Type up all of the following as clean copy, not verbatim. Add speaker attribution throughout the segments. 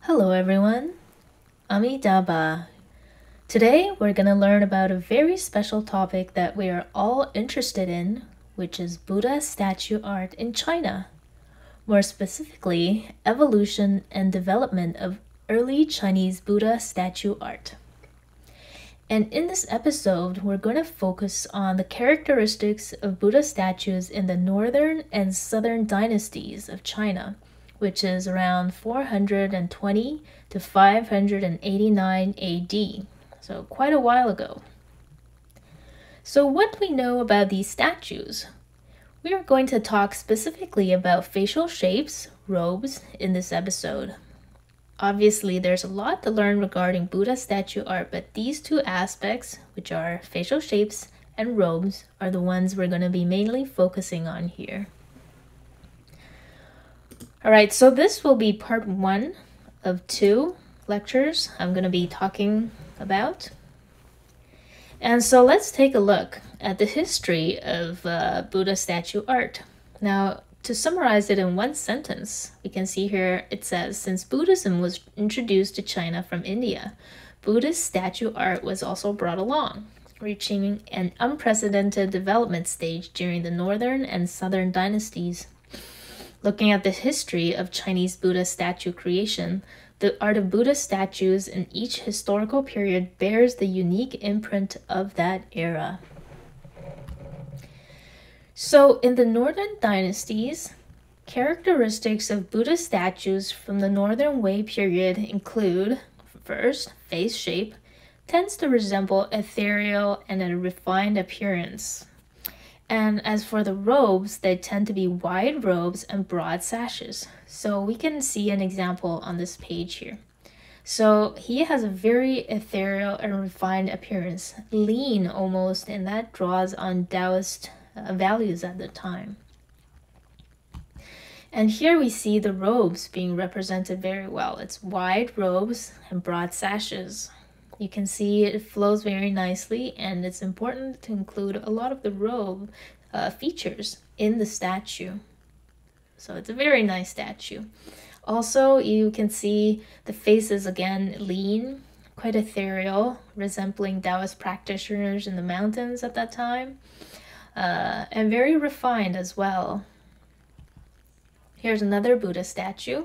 Speaker 1: Hello everyone, Amidaba. Today we're going to learn about a very special topic that we are all interested in, which is Buddha statue art in China. More specifically, evolution and development of early Chinese Buddha statue art. And in this episode, we're going to focus on the characteristics of Buddha statues in the northern and southern dynasties of China, which is around 420 to 589 AD, so quite a while ago. So what do we know about these statues? We are going to talk specifically about facial shapes, robes, in this episode. Obviously, there's a lot to learn regarding Buddha statue art, but these two aspects, which are facial shapes and robes, are the ones we're going to be mainly focusing on here. Alright, so this will be part 1 of 2 lectures I'm going to be talking about. And so let's take a look at the history of Buddha statue art. Now, to summarize it in one sentence, we can see here it says, since Buddhism was introduced to China from India, Buddhist statue art was also brought along, reaching an unprecedented development stage during the northern and southern dynasties. Looking at the history of Chinese Buddha statue creation, the art of Buddha statues in each historical period bears the unique imprint of that era. So, in the northern dynasties, characteristics of Buddha statues from the Northern Wei period include, first, face shape tends to resemble ethereal and a refined appearance. And as for the robes, they tend to be wide robes and broad sashes. So we can see an example on this page here. So he has a very ethereal and refined appearance, lean almost, and that draws on Taoist values at the time. And here we see the robes being represented very well. It's wide robes and broad sashes. You can see it flows very nicely, and it's important to include a lot of the robe features in the statue. So it's a very nice statue. Also, you can see the face is again lean, quite ethereal, resembling Taoist practitioners in the mountains at that time, and very refined as well. Here's another Buddha statue.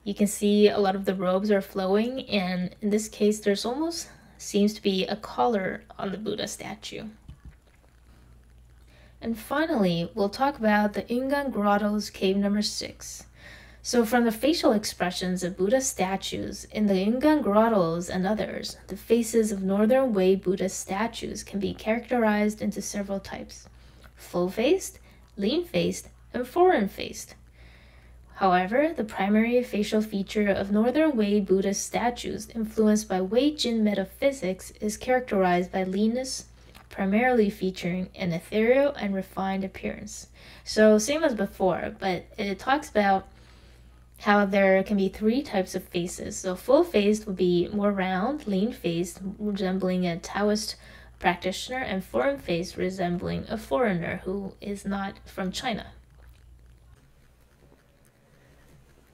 Speaker 1: You can see a lot of the robes are flowing, and in this case there's almost seems to be a collar on the Buddha statue. And finally, we'll talk about the Yungan Grotto's cave number 6. So from the facial expressions of Buddha statues in the Yungan Grottos and others, the faces of Northern Wei Buddhist statues can be characterized into several types: full-faced, lean-faced, and foreign-faced. However, the primary facial feature of Northern Wei Buddhist statues influenced by Wei Jin metaphysics is characterized by leanness, primarily featuring an ethereal and refined appearance. So same as before, but it talks about how there can be 3 types of faces. So full-faced would be more round, lean-faced, resembling a Taoist practitioner, and foreign-faced, resembling a foreigner who is not from China.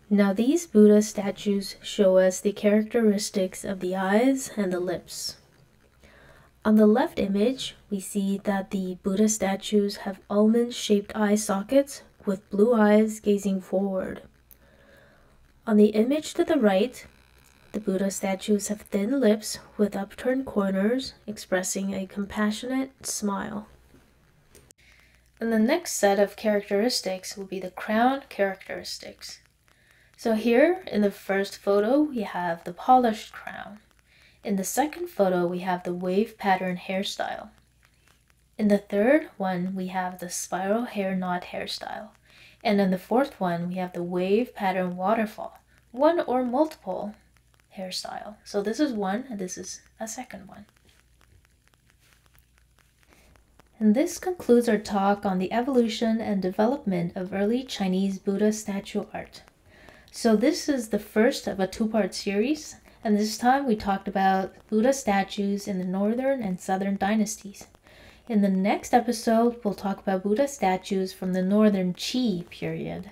Speaker 1: Now these Buddha statues show us the characteristics of the eyes and the lips. On the left image, we see that the Buddha statues have almond-shaped eye sockets with blue eyes gazing forward. On the image to the right, the Buddha statues have thin lips with upturned corners, expressing a compassionate smile. And the next set of characteristics will be the crown characteristics. So here, in the first photo, we have the polished crown. In the second photo, we have the wave pattern hairstyle. In the third one, we have the spiral hair knot hairstyle. And in the fourth one, we have the wave pattern waterfall, one or multiple hairstyle. So this is one, and this is a second one. And this concludes our talk on the evolution and development of early Chinese Buddha statue art. So this is the first of a 2-part series, and this time we talked about Buddha statues in the northern and southern dynasties. In the next episode, we'll talk about Buddha statues from the northern Qi period.